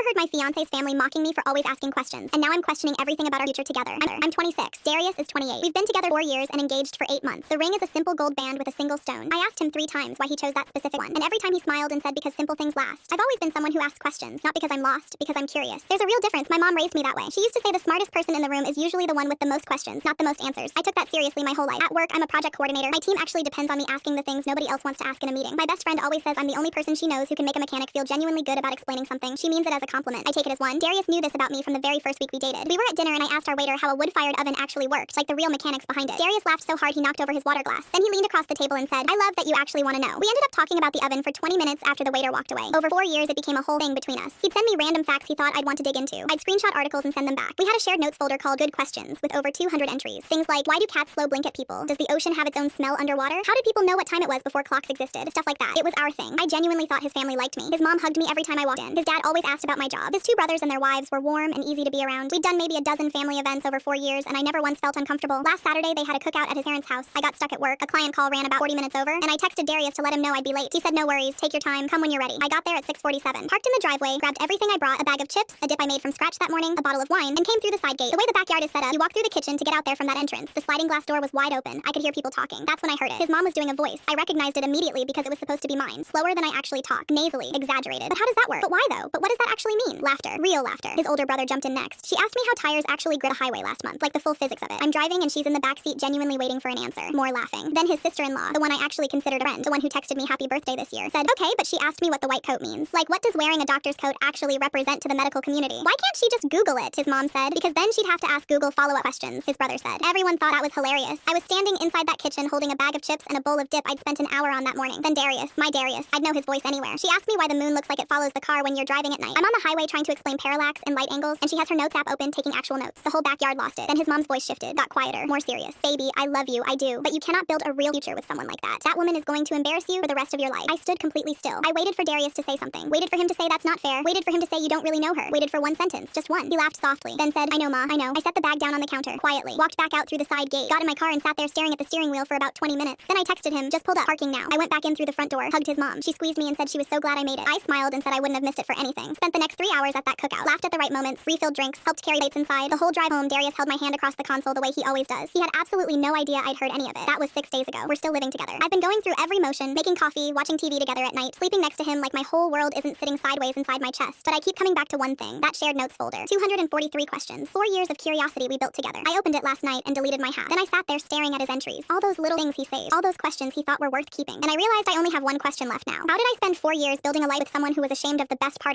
heard my fiance's family mocking me for always asking questions, and now I'm questioning everything about our future together. I'm 26. Darius is 28. We've been together 4 years and engaged for 8 months. The ring is a simple gold band with a single stone. I asked him 3 times why he chose that specific one, and every time he smiled and said because simple things last. I've always been someone who asks questions, not because I'm lost, because I'm curious. There's a real difference. My mom raised me that way. She used to say the smartest person in the room is usually the one with the most questions, not the most answers. I took that seriously my whole life. At work, I'm a project coordinator. My team actually depends on me asking the things nobody else wants to ask in a meeting. My best friend always says I'm the only person she knows who can make a mechanic feel genuinely good about explaining something. She means it as a compliment. I take it as one. Darius knew this about me from the very first week we dated. We were at dinner and I asked our waiter how a wood-fired oven actually worked, like the real mechanics behind it. Darius laughed so hard he knocked over his water glass. Then he leaned across the table and said, I love that you actually want to know. We ended up talking about the oven for 20 minutes after the waiter walked away. Over 4 years, it became a whole thing between us. He'd send me random facts he thought I'd want to dig into. I'd screenshot articles and send them back. We had a shared notes folder called Good Questions with over 200 entries. Things like, why do cats slow blink at people? Does the ocean have its own smell underwater? How did people know what time it was before clocks existed? Stuff like that. It was our thing. I genuinely thought his family liked me. His mom hugged me every time I walked in. His dad always asked about my job. His 2 brothers and their wives were warm and easy to be around. We'd done maybe a dozen family events over 4 years, and I never once felt uncomfortable. Last Saturday, they had a cookout at his parents' house. I got stuck at work. A client call ran about 40 minutes over, and I texted Darius to let him know I'd be late. He said no worries, take your time, come when you're ready. I got there at 6:47. Parked in the driveway, grabbed everything I brought, a bag of chips, a dip I made from scratch that morning, a bottle of wine, and came through the side gate. The way the backyard is set up, you walk through the kitchen to get out there from that entrance. The sliding glass door was wide open. I could hear people talking. That's when I heard it. His mom was doing a voice. I recognized it immediately because it was supposed to be mine. Slower than I actually talk. Nasally. Exaggerated. But how does that work? But why though? But what does that actually mean? Laughter. Real laughter. His older brother jumped in next. She asked me how tires actually grit a highway last month. Like the full physics of it. I'm driving and she's in the backseat genuinely waiting for an answer. More laughing. Then his sister-in-law, the one I actually considered a friend, the one who texted me happy birthday this year, said, okay, but she asked me what the white coat means. Like, what does wearing a doctor's coat actually represent to the medical community? Why can't she just Google it? His mom said. Because then she'd have to ask Google follow-up questions, his brother said. Everyone thought that was hilarious. I was standing inside that kitchen holding a bag of chips and a bowl of dip I'd spent an hour on that morning. Then Darius, my Darius, I'd know his voice anywhere. She asked me why the moon looks like it follows the car when you're driving at night. I'm on the highway trying to explain parallax and light angles, and she has her notes app open taking actual notes. The whole backyard lost it. Then his mom's voice shifted, got quieter, more serious. Baby, I love you, I do. But you cannot build a real future with someone like that. That woman is going to embarrass you for the rest of your life. I stood completely still. I waited for Darius to say something. Waited for him to say that's not fair. Waited for him to say you don't really know her. Waited for one sentence, just one. He laughed softly, then said, I know, Ma, I know. I set the bag down on the counter, quietly. Walked back out through the side gate. Got in my car and sat there staring at the steering wheel for about 20 minutes. Then I texted him, just pulled up, parking now. I went back in through the front door, hugged his mom. She squeezed me and said she was so glad I made it. I smiled and said I wouldn't have missed it for anything. Spent the next 3 hours at that cookout. Laughed at the right moments, refilled drinks, helped carry plates inside. The whole drive home, Darius held my hand across the console the way he always does. He had absolutely no idea I'd heard any of it. That was 6 days ago. We're still living together. I've been going through every motion, making coffee, watching TV together at night, sleeping next to him like my whole world isn't sitting sideways inside my chest. But I keep coming back to one thing, that shared notes folder. 243 questions. 4 years of curiosity we built together. I opened it last night and deleted my half. Then I sat there staring at his entries. All those little things he saved. All those questions he thought were worth keeping. And I realized I only have one question left now. How did I spend 4 years building a life with someone who was ashamed of the best part of